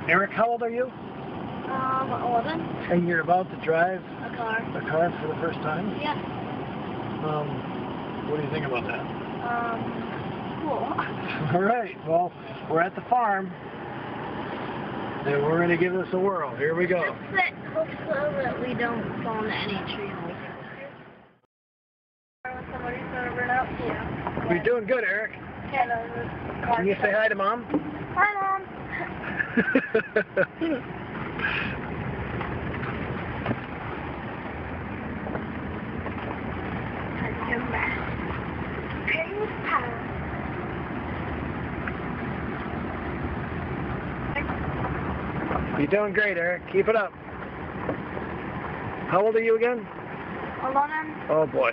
Eric, how old are you? 11. And you're about to drive A car. a car for the first time? Yeah. What do you think about that? Cool. All right. Well, we're at the farm, and we're going to give this a whirl. Here we go. Hope so that we don't fall into any trees. Somebody's going to run out here. You're doing good, Eric. Can you say hi to Mom? Hi, Mom. You're doing great, Eric. Keep it up. How old are you again? 11. Oh, boy.